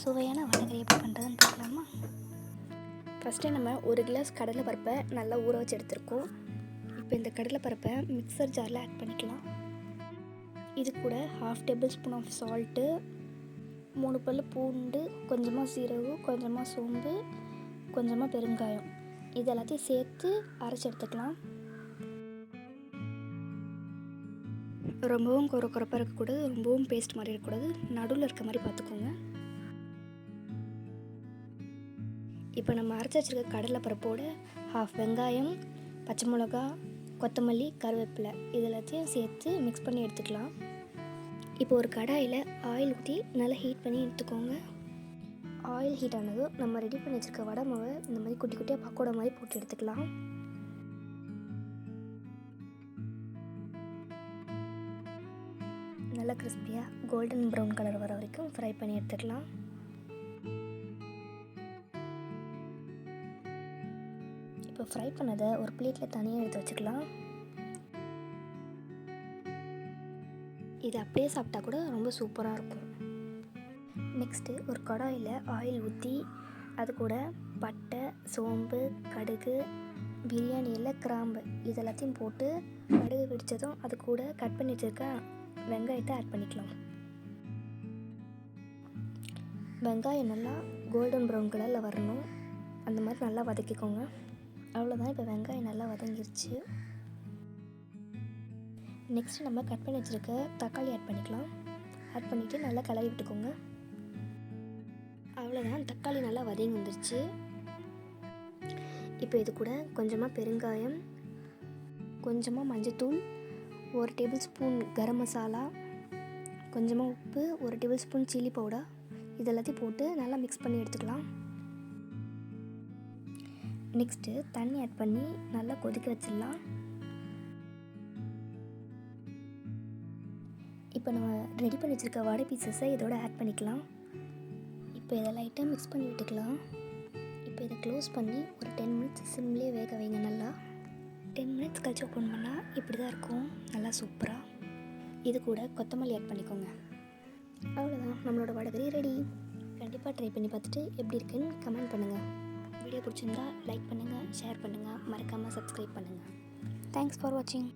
சுவையான வடகறி எப்படி பண்ணுறதுன்னு பார்க்கலாமா? ஃபஸ்ட்டு நம்ம ஒரு கிளாஸ் கடலைப்பருப்பை நல்லா ஊற வச்சு எடுத்துருக்கோம். இப்போ இந்த கடலைப்பருப்பை மிக்சர் ஜாரில் ஆட் பண்ணிக்கலாம். இது கூட 1/2 டேபிள் ஸ்பூன் ஆஃப் சால்ட்டு, 3 பல் பூண்டு, கொஞ்சமாக சீரகம், கொஞ்சமாக சோம்பு, கொஞ்சமாக பெருங்காயம், இது எல்லாத்தையும் சேர்த்து அரைச்சி எடுத்துக்கலாம். ரொம்பவும் குறப்பாக இருக்கக்கூடாது, ரொம்பவும் பேஸ்ட் மாதிரி இருக்கக்கூடாது, நடுவில் இருக்க மாதிரி பார்த்துக்கோங்க. இப்போ நம்ம அரைச்சி வச்சுருக்க கடலைப்பருப்போடு 1/2 வெங்காயம், பச்சை மிளகா, கொத்தமல்லி, கருவேப்பிலை இது எல்லாத்தையும் சேர்த்து மிக்ஸ் பண்ணி எடுத்துக்கலாம். இப்போ ஒரு கடாயில் ஆயில் ஊற்றி நல்லா ஹீட் பண்ணி எடுத்துக்கோங்க. ஆயில் ஹீட் ஆனதும் நம்ம ரெடி பண்ணி வச்சுருக்க வடை மாவை இந்த மாதிரி குட்டி குட்டியாக பக்கோடா மாதிரி போட்டு எடுத்துக்கலாம். நல்லா கிறிஸ்பியாக கோல்டன் ப்ரௌன் கலர் வர வரைக்கும் ஃப்ரை பண்ணி எடுத்துக்கலாம். இப்போ ஃப்ரை பண்ணதை ஒரு பிளேட்டில் தனியாக எடுத்து வச்சுக்கலாம். இது அப்படியே சாப்பிட்டா கூட ரொம்ப சூப்பராக இருக்கும். நெக்ஸ்ட்டு ஒரு கடாயில் ஆயில் ஊற்றி அது கூட பட்டை, சோம்பு, கடுகு, பிரியாணி இலை, கிராம்பு இது எல்லாத்தையும் போட்டு கடுகு வெடித்ததும் அது கூட கட் பண்ணி வச்சுருக்க வெங்காயத்தை ஆட் பண்ணிக்கலாம். வெங்காயம் நல்லா கோல்டன் ப்ரௌன் கலரில் வரணும், அந்த மாதிரி நல்லா வதக்கிக்கோங்க. அவ்வளோதான், இப்போ வெங்காயம் நல்லா வதங்கிருச்சு. நெக்ஸ்ட்டு நம்ம கட் பண்ணி வச்சுருக்க தக்காளி ஆட் பண்ணிக்கலாம். ஆட் பண்ணிவிட்டு நல்லா கிளறி விட்டுக்கோங்க. அவ்வளோதான், தக்காளி நல்லா வதங்கி வந்துருச்சு. இப்போ இது கூட கொஞ்சமாக பெருங்காயம், கொஞ்சமாக மஞ்சத்தூள், 1 டேபிள் ஸ்பூன் கரம் மசாலா, கொஞ்சமாக உப்பு, 1 டேபிள் ஸ்பூன் சில்லி பவுடர் இது எல்லாத்தையும் போட்டு நல்லா மிக்ஸ் பண்ணி எடுத்துக்கலாம். நெக்ஸ்ட்டு தண்ணி ஆட் பண்ணி நல்லா கொதிக்க வச்சிடலாம். இப்போ நம்ம ரெடி பண்ணி வச்சுருக்க வடை பீசஸை இதோட ஆட் பண்ணிக்கலாம். இப்போ இதை லைட்டாக மிக்ஸ் பண்ணி விட்டுக்கலாம். இப்போ இதை க்ளோஸ் பண்ணி ஒரு 10 மினிட்ஸ் சிம்லேயே வேக வைங்க. நல்லா 10 மினிட்ஸ் கழிச்சு ஓப்பன் பண்ணால் இப்படி தான் இருக்கும், நல்லா சூப்பராக. இது கூட கொத்தமல்லி ஆட் பண்ணிக்கோங்க. அவ்வளோதான், நம்மளோட வடகறி ரெடி. கண்டிப்பாக ட்ரை பண்ணி பார்த்துட்டு எப்படி இருக்குன்னு கமெண்ட் பண்ணுங்கள். வீடியோ பிடிச்சிருந்தா லைக் பண்ணுங்கள், ஷேர் பண்ணுங்கள், மறக்காமல் சப்ஸ்கிரைப் பண்ணுங்கள். தேங்க்ஸ் ஃபார் வாட்சிங்.